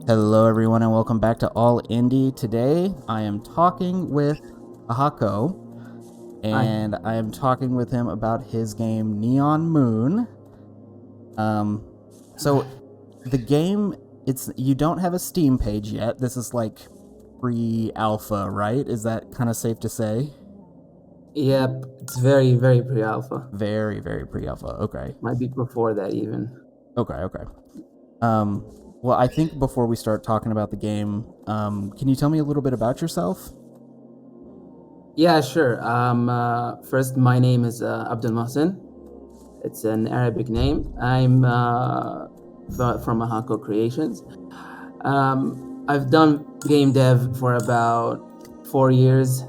Hello, everyone, and welcome back to All Indie. Today, I am talking with AHAKuo, and I am talking with him about his game Neon Moon. So the game, you don't have a Steam page yet. This is like pre-alpha, right? Is that kind of safe to say? Yep, it's very, very pre-alpha. Very, very pre-alpha. Okay. Might be before that even. Okay. Well, I think before we start talking about the game, can you tell me a little bit about yourself? Yeah, sure. First, my name is Abdul Mohsen. It's an Arabic name. I'm from AHAKuo Creations. I've done game dev for about 4 years.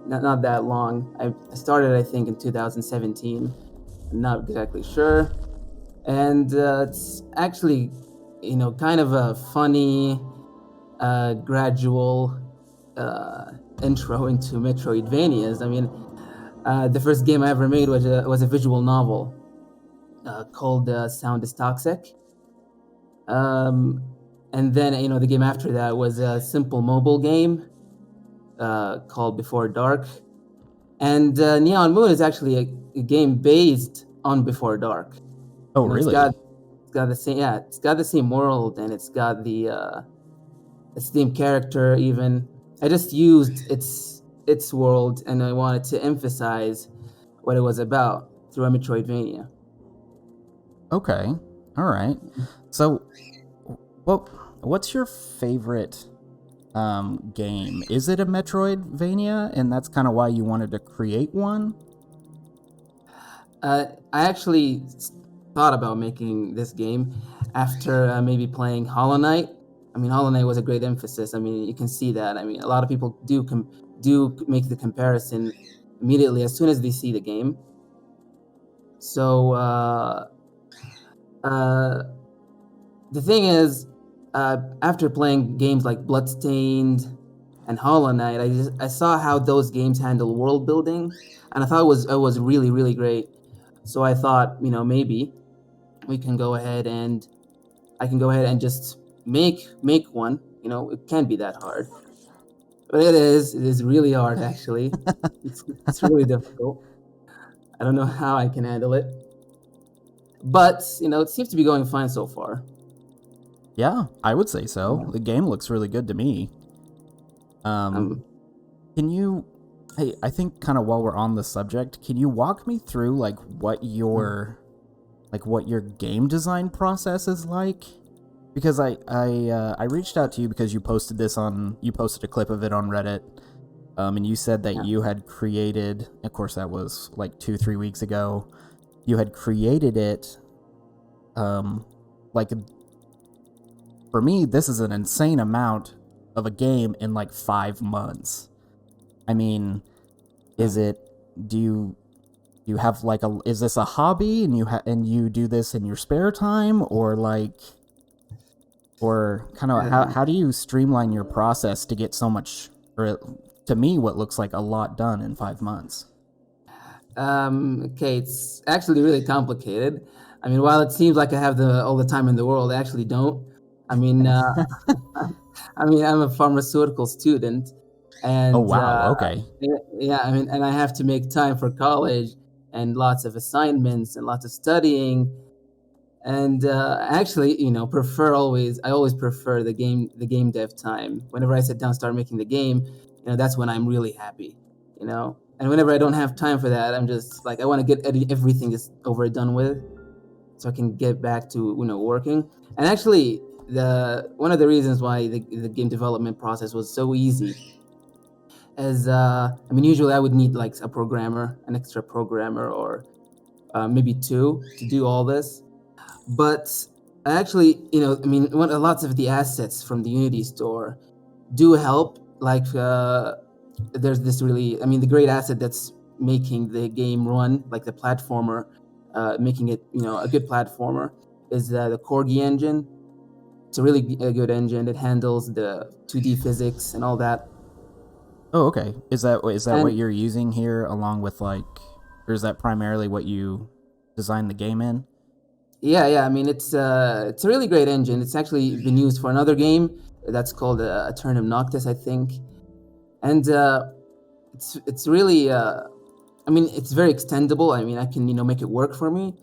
Not that long. I started, I think, in 2017. I'm not exactly sure. And it's actually, kind of a funny, gradual intro into Metroidvanias. I mean, the first game I ever made was a visual novel called Sound is Toxic. And then, the game after that was a simple mobile game called Before Dark. And Neon Moon is actually a game based on Before Dark. Oh, really? It's got the same, it's got the same world, and it's got the same character. Even I just used its world, and I wanted to emphasize what it was about through a Metroidvania. Okay. All right. So, what's your favorite game? Is it a Metroidvania, and that's kind of why you wanted to create one? I actually thought about making this game after maybe playing Hollow Knight. I mean, Hollow Knight was a great emphasis. I mean, you can see that. I mean, a lot of people do make the comparison immediately as soon as they see the game. So the thing is, after playing games like Bloodstained and Hollow Knight, I saw how those games handle world building, and I thought it was really, really great. So I thought, maybe we can go ahead and I can go ahead and just make one. It can't be that hard, but it is. It is really hard, actually. It's really difficult. I don't know how I can handle it, but it seems to be going fine so far. Yeah, I would say so. Yeah. The game looks really good to me. Can you? Hey, I think kind of while we're on the subject, can you walk me through what your game design process is like? Because I reached out to you because you posted a clip of it on Reddit, and you said that you had created. Of course, that was like 2-3 weeks ago. You had created it. For me, this is an insane amount of a game in like 5 months. I mean, do you have is this a hobby and you do this in your spare time, or kind of how do you streamline your process to get so much, or to me, what looks like a lot done in 5 months? Okay, it's actually really complicated. I mean, while it seems like I have all the time in the world, I actually don't. I mean, I'm a pharmaceutical student, and oh wow, okay, yeah. I mean, and I have to make time for college and lots of assignments and lots of studying, and actually, I always prefer the game dev time. Whenever I sit down, start making the game, that's when I'm really happy, And whenever I don't have time for that, I'm just like, I want to get everything just over and done with, so I can get back to working. And actually, one of the reasons why the game development process was so easy is, usually I would need like an extra programmer, or maybe 2 to do all this. But actually, lots of the assets from the Unity store do help. There's this the great asset that's making the game run, like the platformer, making it, a good platformer, is the Corgi engine. It's a really good engine. It handles the 2D physics and all that. Oh, okay. Is that what you're using here, along with or is that primarily what you designed the game in? Yeah. I mean, it's a really great engine. It's actually been used for another game that's called a Turnum Noctis, I think. And it's really I mean, it's very extendable. I mean, I can make it work for me.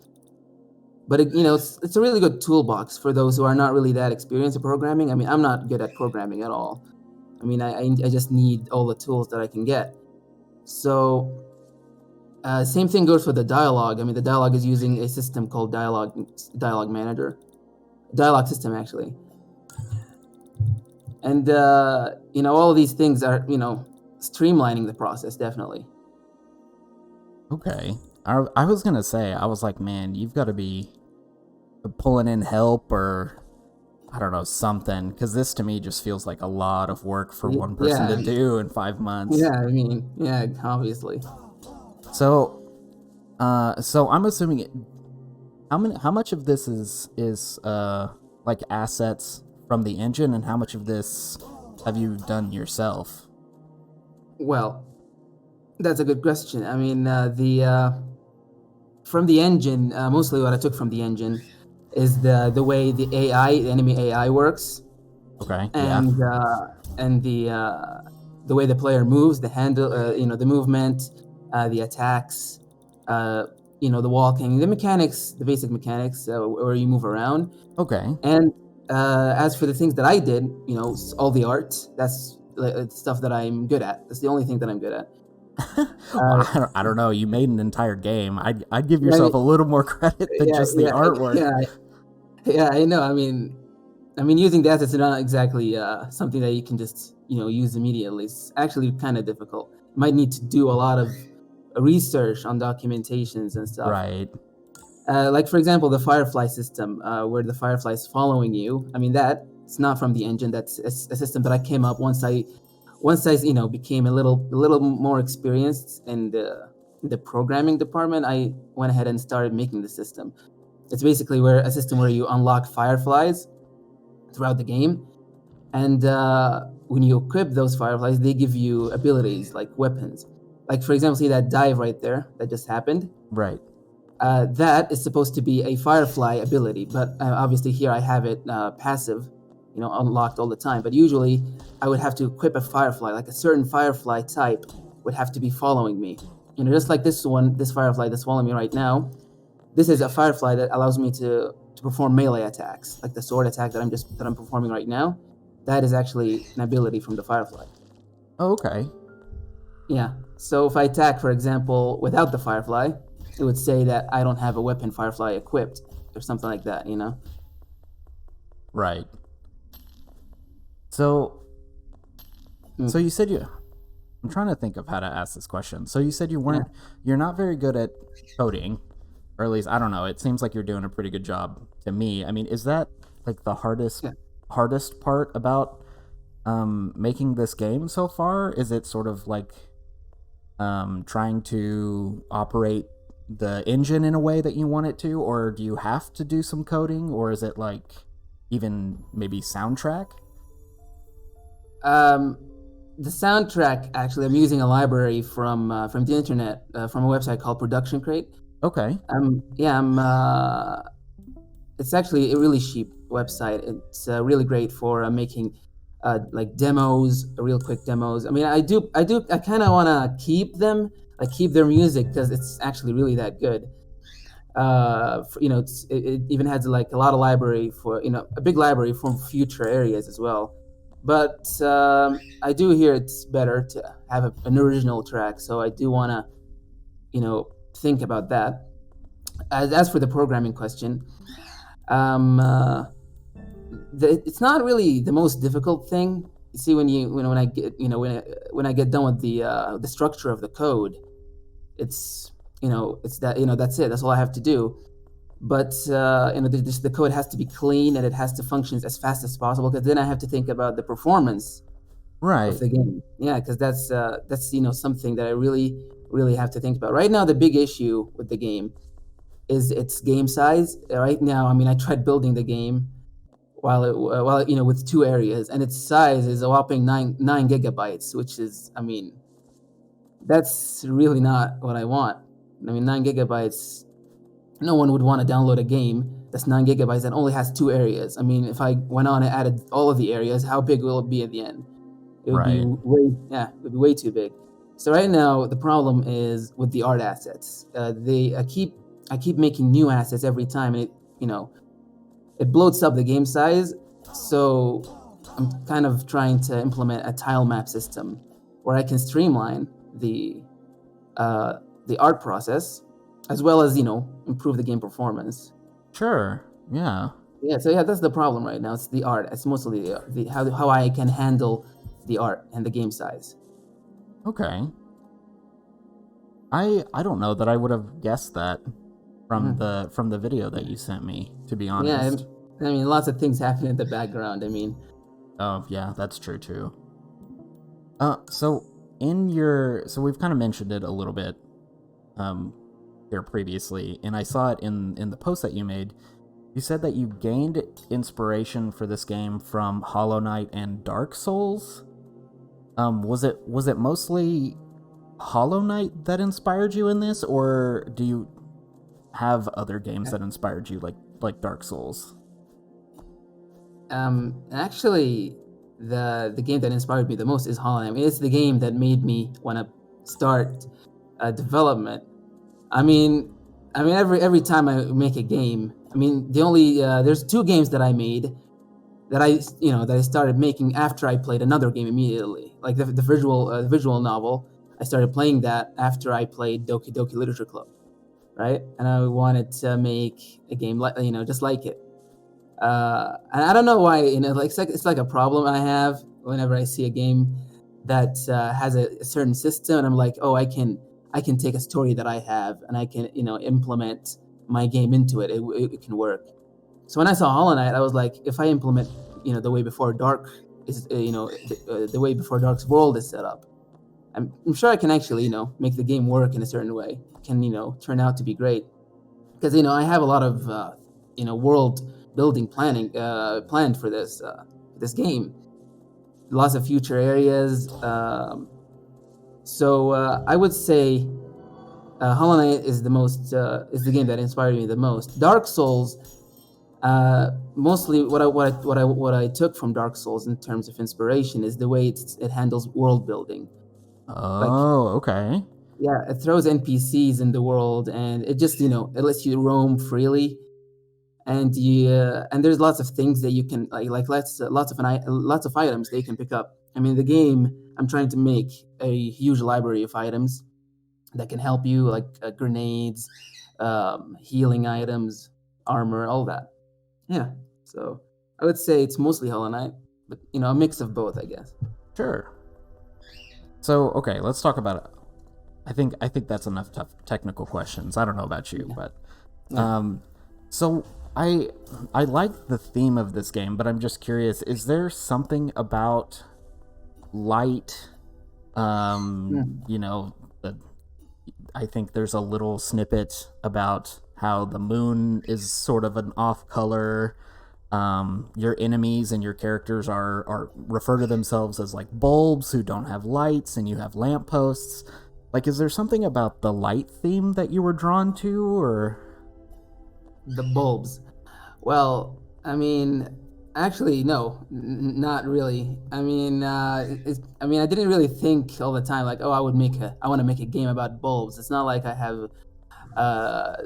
But it's a really good toolbox for those who are not really that experienced in programming. I mean, I'm not good at programming at all. I mean, I just need all the tools that I can get. So same thing goes for the dialogue. I mean, the dialogue is using a system called Dialogue Manager, dialogue system actually. And all of these things are streamlining the process, definitely. Okay. I was gonna say, I was like, man, you've got to be pulling in help or I don't know, something, because this to me just feels like a lot of work for one person to do in 5 months. Yeah, I mean, yeah, obviously. So, so I'm assuming how much of this is like assets from the engine, and how much of this have you done yourself? Well, that's a good question. I mean, from the engine, mostly what I took from the engine is the way the enemy AI works. Okay. And and the way the player moves, the handle, the movement, the attacks, the walking, the mechanics, the basic mechanics, where you move around. Okay. And as for the things that I did, all the art, that's stuff that I'm good at. That's the only thing that I'm good at. Well, I don't know. You made an entire game. I'd give yourself a little more credit than just the artwork. Yeah, I know. I mean, using the assets is not exactly something that you can just use immediately. It's actually kind of difficult. You might need to do a lot of research on documentations and stuff. Right. Like for example, the firefly system, where the firefly is following you. I mean, it's not from the engine. That's a system that I came up once I became a little more experienced in the programming department. I went ahead and started making the system. It's basically a system where you unlock fireflies throughout the game, and when you equip those fireflies, they give you abilities like weapons. Like for example, see that dive right there that just happened? Right. That is supposed to be a firefly ability, but obviously here I have it passive, unlocked all the time. But usually I would have to equip a firefly, like a certain firefly type would have to be following me. Just like this firefly that's following me right now. This is a firefly that allows me to perform melee attacks, like the sword attack that I'm performing right now. That is actually an ability from the firefly. Oh, okay. Yeah. So if I attack, for example, without the firefly, it would say that I don't have a weapon firefly equipped or something like that, Right. So you said I'm trying to think of how to ask this question. So you said you're not very good at coding, or at least I don't know. It seems like you're doing a pretty good job to me. I mean, is that like the hardest part about making this game so far? Is it sort of like trying to operate the engine in a way that you want it to, or do you have to do some coding, or is it like even maybe soundtrack? The soundtrack, actually, I'm using a library from the internet, from a website called Production Crate. Okay. It's actually a really cheap website. It's really great for making like demos, real quick demos. I mean, I kind of want to keep their music because it's actually really that good. It even has like a lot of library for a big library for future areas as well. But I do hear it's better to have an original track, so I do want to think about that. As for the programming question, it's not really the most difficult thing. You see, when I get done with the structure of the code, it's that that's it. That's all I have to do. But the code has to be clean and it has to function as fast as possible, because then I have to think about the performance of the game. Yeah, because that's something that I really have to think about. Right now, the big issue with the game is its game size. Right now, I mean, I tried building the game with 2 areas, and its size is a whopping 9 gigabytes, which is, I mean, that's really not what I want. I mean, 9 gigabytes. No one would want to download a game that's 9 GB that only has 2 areas. I mean, if I went on and added all of the areas, how big will it be at the end? It would be Right. way too big. So right now the problem is with the art assets. I keep making new assets every time, and it bloats up the game size. So I'm kind of trying to implement a tile map system where I can streamline the art process, as well as improve the game performance. Sure. Yeah. Yeah, so that's the problem right now. It's the art. It's mostly the how I can handle the art and the game size. Okay. I don't know that I would have guessed that from the video that you sent me, to be Yeah, honest. I mean, lots of things happen in the background. I mean, Oh, yeah, that's true too. So we've kind of mentioned it a little bit here previously, and I saw it in the post that you made. You said that you gained inspiration for this game from Hollow Knight and Dark Souls. Was it mostly Hollow Knight that inspired you in this, or do you have other games that inspired you, like Dark Souls? actually, the game that inspired me the most is Hollow Knight. I mean, it's the game that made me want to start development. I mean, every time I make a game, I mean, there's 2 games that I made that I started making after I played another game immediately. Like the visual novel, I started playing that after I played Doki Doki Literature Club, right? And I wanted to make a game like just like it. And I don't know why, like it's like a problem I have whenever I see a game that has a certain system, and I'm like, oh, I can take a story that I have and I can implement my game into it. It can work. So when I saw Hollow Knight, I was like, if I implement the way before dark is the way before dark's world is set up, I'm sure I can actually make the game work in a certain way. It can turn out to be great, because I have a lot of world building planning planned for this game. Lots of future areas. So I would say Hollow Knight is the game that inspired me the most. Dark Souls, mostly what I took from Dark Souls in terms of inspiration is the way it handles world building. Like, Oh, okay. yeah, it throws NPCs in the world, and it just it lets you roam freely, and there's lots of things that you can lots of items that you can pick up. I mean, the game, I'm trying to make a huge library of items that can help you, like grenades, healing items, armor, all that. Yeah, so I would say it's mostly Hollow Knight, but a mix of both, I guess. Sure. So, okay, let's talk about it. I think that's enough tough technical questions. I don't know about you, but so I like the theme of this game, but I'm just curious, is there something about light I think there's a little snippet about how the moon is sort of an off color. Your enemies and your characters are refer to themselves as like bulbs who don't have lights, and you have lampposts. Like, is there something about the light theme that you were drawn to, or The bulbs. Well, I mean, actually, no, not really. I mean, I didn't really think all the time like, oh, I want to make a game about bulbs. It's not like I have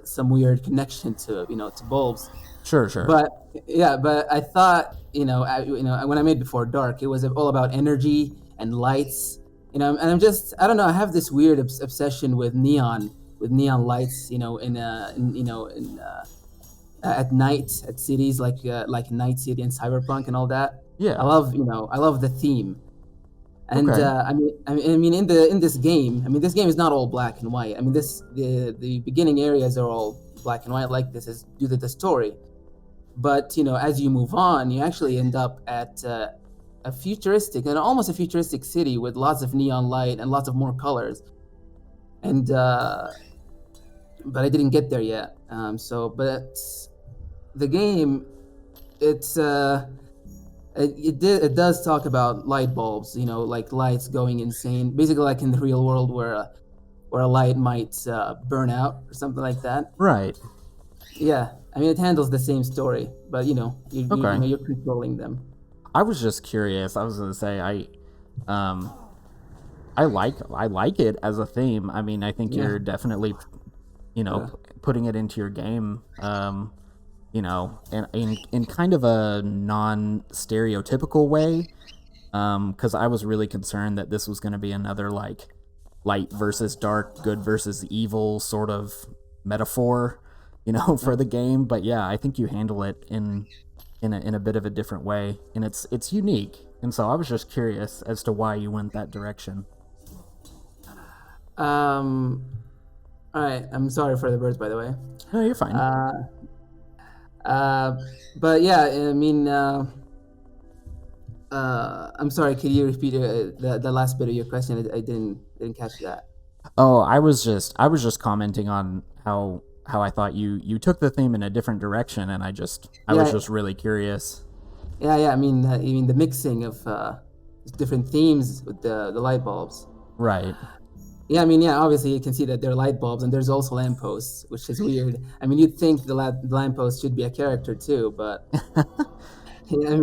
some weird connection to to bulbs. sure. But yeah, but I thought when I made Before Dark, it was all about energy and lights. And I don't know. I have this weird obsession with neon lights. At night at cities like Night City and Cyberpunk and all that. Yeah. I love the theme. And Okay. I mean, in this game, this game is not all black and white. I mean, the beginning areas are all black and white, like this is due to the story. But as you move on, you actually end up at almost a futuristic city with lots of neon light and lots of more colors. And but I didn't get there yet. But the game, it does talk about light bulbs, like lights going insane, basically like in the real world where a light might burn out or something like that. Right. Yeah, I mean, it handles the same story, but Okay. you're controlling them. I was just curious. I was gonna say um, I like it as a theme. I mean, I think Yeah. you're definitely, Uh, putting it into your game. In kind of a non-stereotypical way. Because I was really concerned that this was going to be another like light versus dark, good versus evil sort of metaphor, for the game. But yeah, I think you handle it in a bit of a different way, and it's unique. And so I was just curious as to why you went that direction. um. All right. I'm sorry for the birds, by the way. No, you're fine. Uh. Uh. But yeah, I mean. I'm sorry. Could you repeat the last bit of your question? I didn't catch that. Oh, I was just commenting on how I thought you took the theme in a different direction, and I was Yeah. just really curious. Yeah. I mean the mixing of different themes with the light bulbs. Right. Yeah, I mean, yeah, obviously you can see that there are light bulbs and there's also lampposts, which is weird. I mean, you'd think the lamppost should be a character too, but yeah, I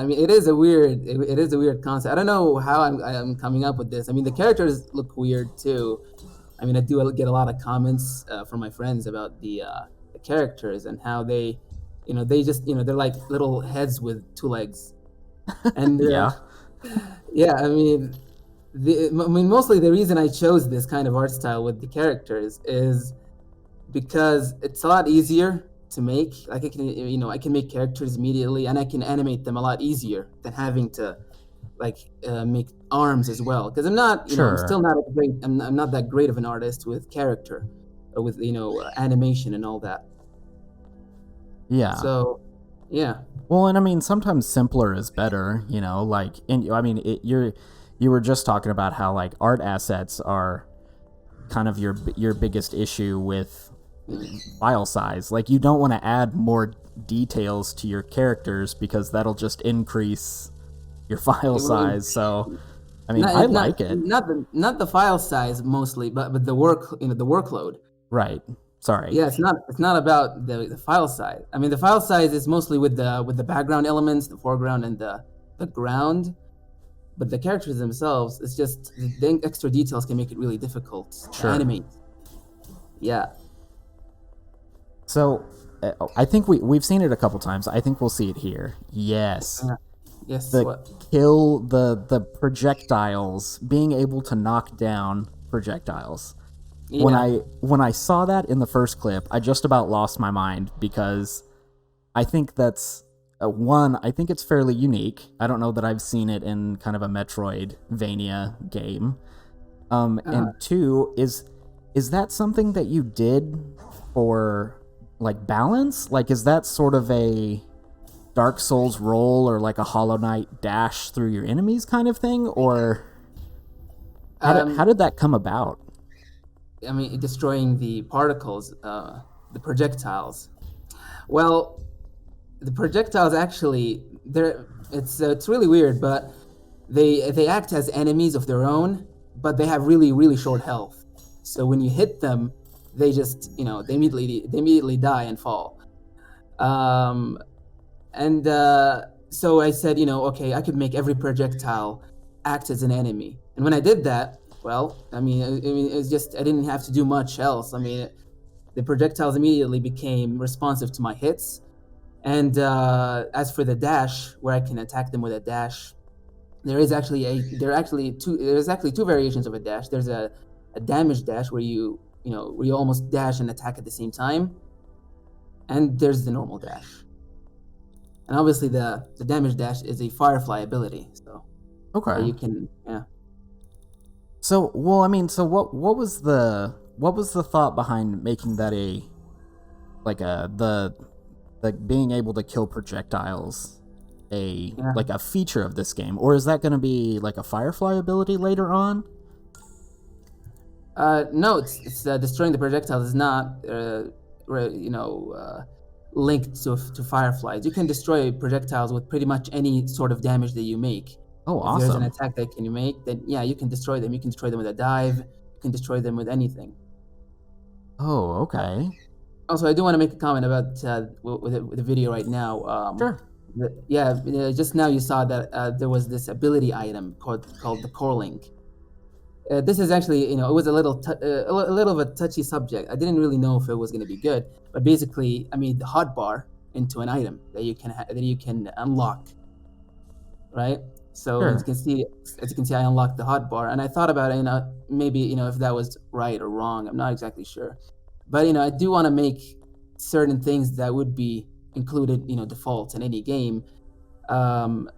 mean, it is a weird concept. I don't know how I'm coming up with this. I mean, the characters look weird too. I mean, I do get a lot of comments from my friends about the characters and how they just, they're like little heads with two legs. And Yeah. yeah, I mean, mostly the reason I chose this kind of art style with the characters is because it's a lot easier to make. Like I can make characters immediately, and I can animate them a lot easier than having to like make arms as well. Because I'm Sure. still not a great, I'm not that great of an artist with character, with animation and all that. Yeah. So, yeah, Well, and I mean, sometimes simpler is better, like, and I mean, you were just talking about how like art assets are kind of your biggest issue with file size. Like, you don't want to add more details to your characters because that'll just increase your file I mean, size. So, I mean, I like it. not the file size mostly, but the the workload. Right. Sorry. Yeah, it's not about the file size. I mean, the file size is mostly with the background elements, the foreground and the ground. But the characters themselves, it's just the extra details can make it really difficult to Sure. animate. Yeah. So, I think we've seen it a couple times. I think we'll see it here. Yes. Yes. The What? kill the projectiles, being able to knock down projectiles. When Yeah. I saw that in the first clip, I just about lost my mind because I think that's one. I think it's fairly unique. I don't know that I've seen it in kind of a Metroidvania game. And two, is that something that you did for like balance? Like, is that sort of a Dark Souls roll or like a Hollow Knight dash through your enemies kind of thing, or how did that come about? I mean, destroying the particles, the projectiles. Well, the projectiles actually, it's really weird, but they act as enemies of their own, but they have really short health. So when you hit them, they just they immediately die and fall. Um, and so I said, okay, I could make every projectile act as an enemy. And when I did that, well, it's just I didn't have to do much else. I mean, the projectiles immediately became responsive to my hits. And as for the dash, where I can attack them with a dash, there's actually two variations of a dash. There's a damage dash where where you almost dash and attack at the same time, and there's the normal dash. And obviously the damage dash is a firefly ability, so where Okay. you can So, well, I mean, so what was the thought behind making that a like a the being able to kill projectiles yeah. like a feature of this game, or is that going to be like a firefly ability later on? No, it's destroying the projectiles is not linked to fireflies. You can destroy projectiles with pretty much any sort of damage that you make. Oh, If there's an awesome. attack that can you make, then yeah, you can destroy them. You can destroy them with a dive. You can destroy them with anything. Oh, okay. Also, I do want to make a comment about with the video right now. Sure. Just now you saw that there was this ability item called the core link. This is actually, it was a little of a touchy subject. I didn't really know if it was going to be good, but basically, I mean, the hotbar into an item that you can unlock, right? So Sure. as you can see, I unlocked the hotbar, and I thought about it, maybe if that was right or wrong. I'm not exactly sure, but I do want to make certain things that would be included, default in any game, um,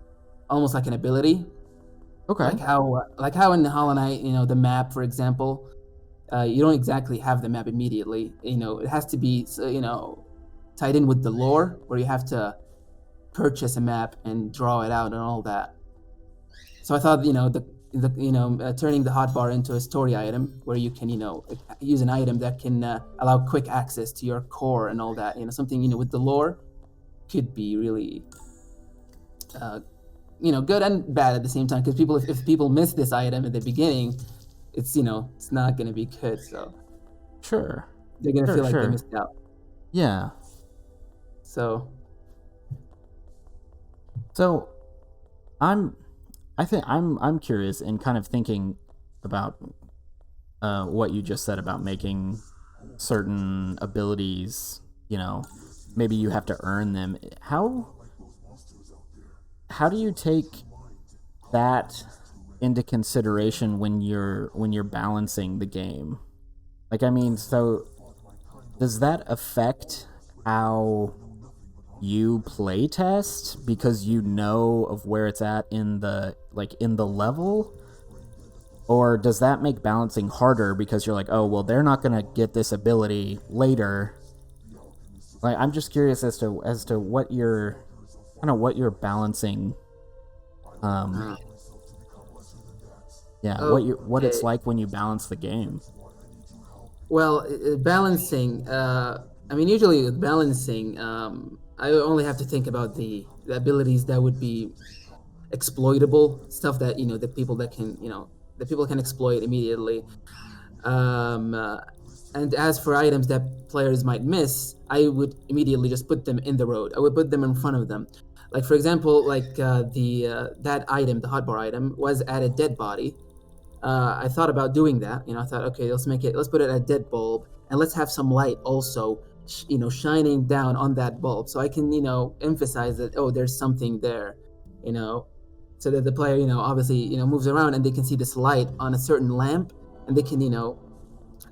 almost like an ability, Okay. like how in Hollow Knight, the map, for example, you don't exactly have the map immediately. It has to be tied in with the lore, where you have to purchase a map and draw it out and all that. So I thought, turning the hotbar into a story item where you can, use an item that can allow quick access to your core and all that. Something with the lore could be really, good and bad at the same time. Because if people miss this item at the beginning, it's not gonna be good. So Sure. they're gonna Sure. feel like they Sure. missed out. Yeah. So So I'm curious and kind of thinking about what you just said about making certain abilities. Maybe you have to earn them. How do you take that into consideration when you're balancing the game? Like, I mean, so does that affect how you play test because you know of where it's at in the level, or does that make balancing harder because you're like, oh well, they're not gonna get this ability later? Like, I'm just curious as to what you're balancing. um yeah, what it's okay. like when you balance the game. Well, balancing. I mean, usually with balancing, I only have to think about the abilities that would be exploitable, stuff that the people can exploit immediately. Um, uh, and as for items that players might miss, I would immediately just put them in the road. I would put them in front of them. Like for example, like the that item, the hotbar item, was at a dead body. I thought about doing that. I thought, okay, let's put it at a dead bulb, and let's have some light also, shining down on that bulb, so I can, emphasize that, oh, there's something there, you know, so that the player, obviously, moves around and they can see this light on a certain lamp, and they can,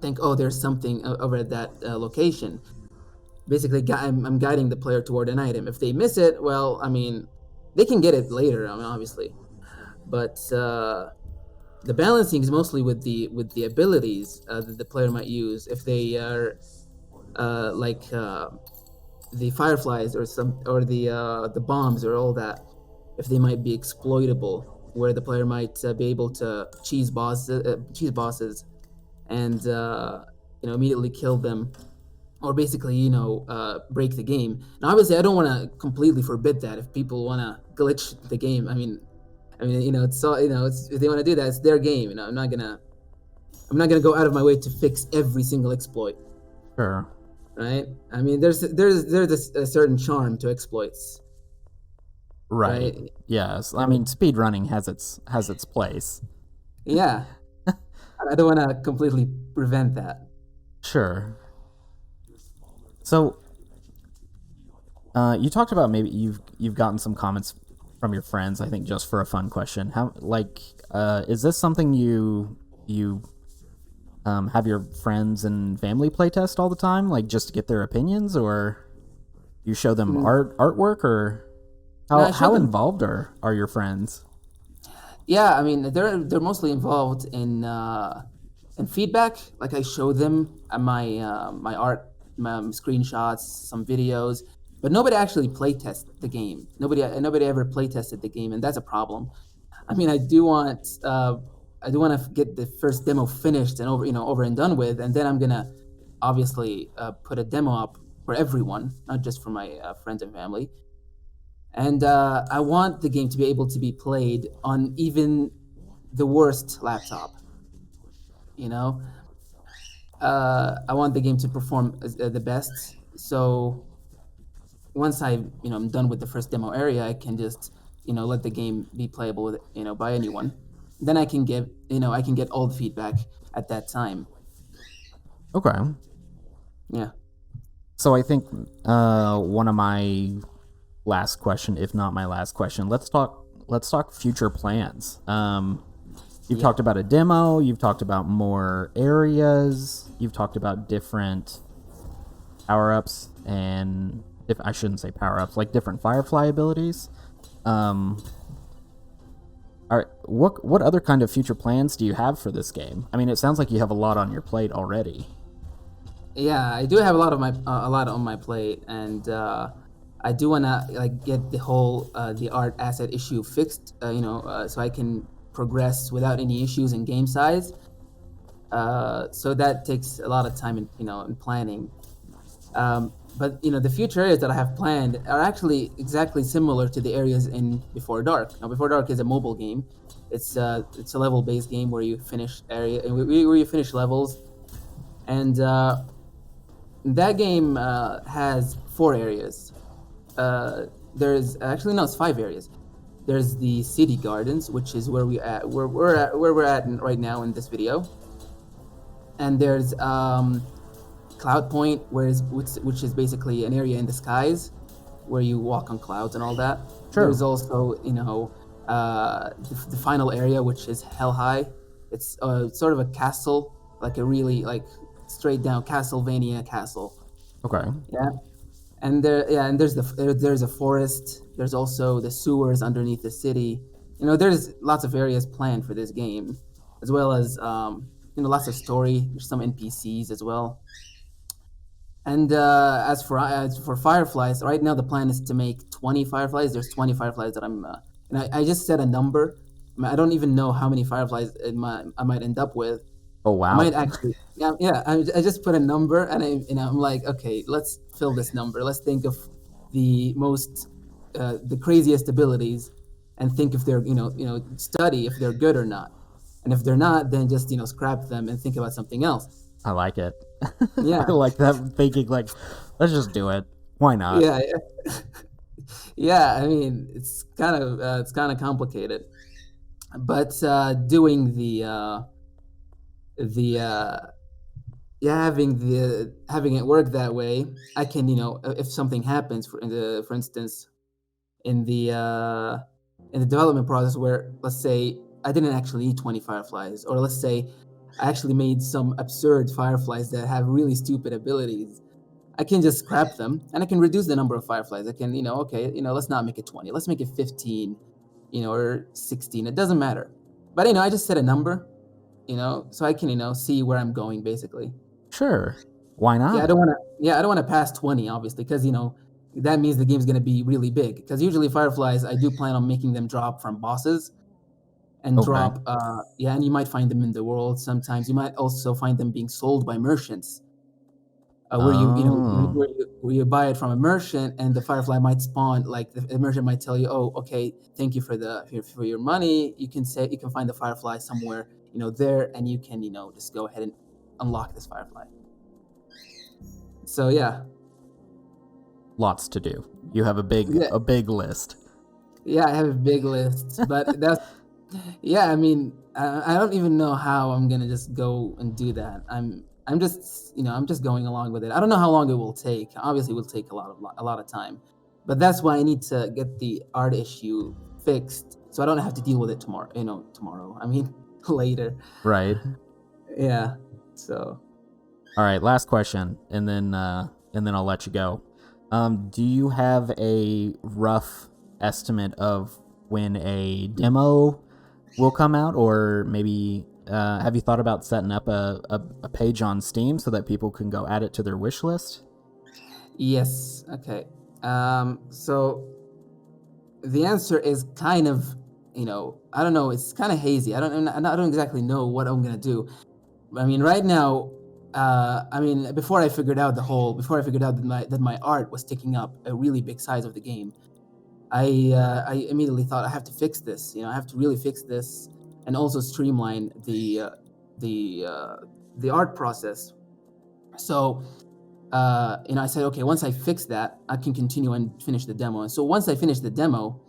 think, oh, there's something over at that location. Basically, I'm guiding the player toward an item. If they miss it, well, I mean, they can get it later. I mean, obviously, but the balancing is mostly with the abilities that the player might use if they are like the fireflies or the bombs or all that, if they might be exploitable, where the player might be able to cheese bosses and immediately kill them, or basically break the game. Now obviously I don't want to completely forbid that. If people want to glitch the game, I mean, it's all, if they want to do that, it's their game. I'm not gonna go out of my way to fix every single exploit, Sure. right? I mean, there's a certain charm to exploits, Right. right? Yes, I I mean, mean, speed running has its place. yeah, I don't want to completely prevent that. Sure. So, you talked about maybe you've gotten some comments from your friends. I think just for a fun question. How, like, is this something you have your friends and family playtest all the time, like just to get their opinions, or you show them Mm. artwork, or No, how I showed how them. involved are your friends? Yeah, I mean, they're mostly involved in feedback. Like I show them my art, my screenshots, some videos, but nobody actually playtest the game. Nobody ever playtested the game, and that's a problem. I mean, I do want to get the first demo finished and over and done with, and then I'm gonna obviously put a demo up for everyone, not just for my friends and family. And I want the game to be able to be played on even the worst laptop. You know, I want the game to perform the best. So once I'm done with the first demo area, I can just let the game be playable with by anyone. Then I can get all the feedback at that time. Okay. Yeah. So I think one of my last question, if not my last question, let's talk future plans. You've Yeah. talked about a demo, you've talked about more areas, you've talked about different power-ups, and if I shouldn't say power-ups, like different firefly abilities. Um what other kind of future plans do you have for this game? I mean, it sounds like you have a lot on your plate already. Yeah, I do have a lot on my plate, and I do wanna like get the whole the art asset issue fixed. So I can progress without any issues in game size. So that takes a lot of time in planning. But the future areas that I have planned are actually exactly similar to the areas in Before Dark. Now, Before Dark is a mobile game. It's a level based game where you finish where you finish levels, and that game has 4 areas. There's actually no, it's 5 areas. There's the city gardens, which is where we're at right now in this video, and there's Cloud Point, which is basically an area in the skies where you walk on clouds and all that. Sure. There's also the final area, which is Hell High. It's sort of a castle, like a really like straight down Castlevania castle. Okay. Yeah, and there's a forest. There's also the sewers underneath the city. There's lots of areas planned for this game, as well as lots of story. There's some NPCs as well. And as for fireflies, right now the plan is to make 20 fireflies. There's 20 fireflies that and I just set a number. I don't even know how many fireflies I might end up with. Oh I might wow. actually, yeah. I just put a number, and I'm like, okay, let's fill this number. Let's think of the craziest abilities, and think if they're, study if they're good or not. And if they're not, then just scrap them and think about something else. I like it. I Yeah, like that thinking, like, let's just do it. Why not? yeah, yeah. Yeah. I mean, it's kind of complicated, but doing the yeah, having it work that way, I can, if something happens, for instance, in the development process, where let's say I didn't actually need 20 fireflies, or let's say I actually made some absurd fireflies that have really stupid abilities. I can just scrap them, and I can reduce the number of fireflies. I can, okay, let's not make it 20, let's make it 15, or 16. It doesn't matter. But I just set a number, so I can, see where I'm going basically. Sure. Why Yeah, I not? don't want to. Yeah, I don't want to pass 20, obviously, because that means the game's going to be really big. Because usually fireflies, I do plan on making them drop from bosses and Okay. drop. Yeah, and you might find them in the world. Sometimes you might also find them being sold by merchants, where Oh, where you buy it from a merchant, and the firefly might spawn. Like the merchant might tell you, "Oh, okay, thank you for your money. You can find the firefly somewhere, there, and you can just go ahead and unlock this firefly." So yeah, lots to do. You have a big yeah, a big list. yeah. I have a big list, but that's yeah. I mean, I don't even know how I'm gonna just go and do that. I'm just I'm just going along with it. I don't know how long it will take. Obviously, it will take a lot of time, but that's why I need to get the art issue fixed, so I don't have to deal with it tomorrow. Tomorrow. I mean, later. Right. Yeah. So All right, last question, and then I'll let you go. Do you have a rough estimate of when a demo will come out, or maybe have you thought about setting up a page on Steam so that people can go add it to their wish list? yes. Okay. So the answer is kind of, I don't know. It's kind of hazy. I don't exactly know what I'm gonna do. I mean, right now, I mean, before I figured out that my art was taking up a really big size of the game, I immediately thought I have to fix this. I have to really fix this, and also streamline the art process. So I said, okay, once I fix that, I can continue and finish the demo. And so once I finish the demo,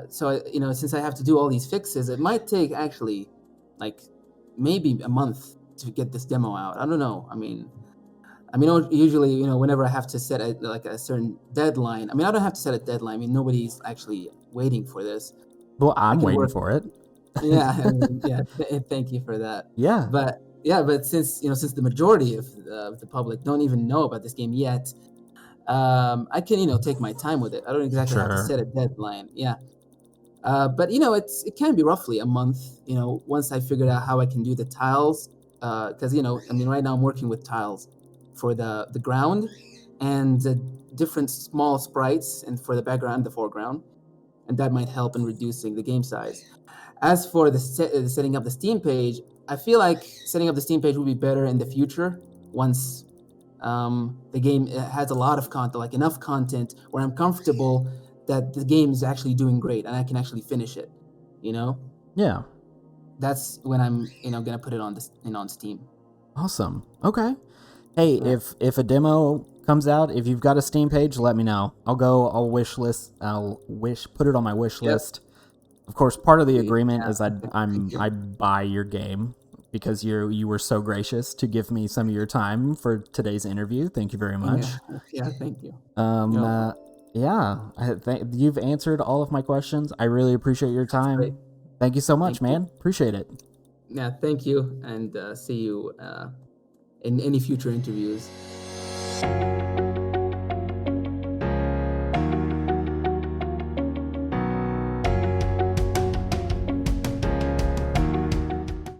since I have to do all these fixes, it might take actually like maybe a month to get this demo out. I don't know. Usually, whenever I have to set a certain deadline, I don't have to set a deadline. Nobody's actually waiting for this. Well, I I'm can waiting work. for it. Yeah, thank you for that. Yeah. But since the majority of the public don't even know about this game yet, I can take my time with it. I don't exactly have to Sure. set a deadline. Yeah. But it can be roughly a month. Once I figured out how I can do the tiles, because right now I'm working with tiles for the ground and different small sprites, and for the background, the foreground, and that might help in reducing the game size. As for the setting up the Steam page, I feel like setting up the Steam page would be better in the future once the game has a lot of content, like enough content where I'm comfortable that the game is actually doing great and I can actually finish it. Yeah. That's when I'm gonna put it on on Steam. Awesome. Okay. Hey, Yeah. if a demo comes out, if you've got a Steam page, let me know. I'll wish list. Put it on my wish Yep. list. Of course, part of the agreement Yeah. is I buy your game because you were so gracious to give me some of your time for today's interview. Thank you very much. Yeah. Thank you. You've answered all of my questions. I really appreciate your That's great. time. Thank you so much, Thank you. man. Appreciate it. Yeah. Thank you, and see you in any future interviews.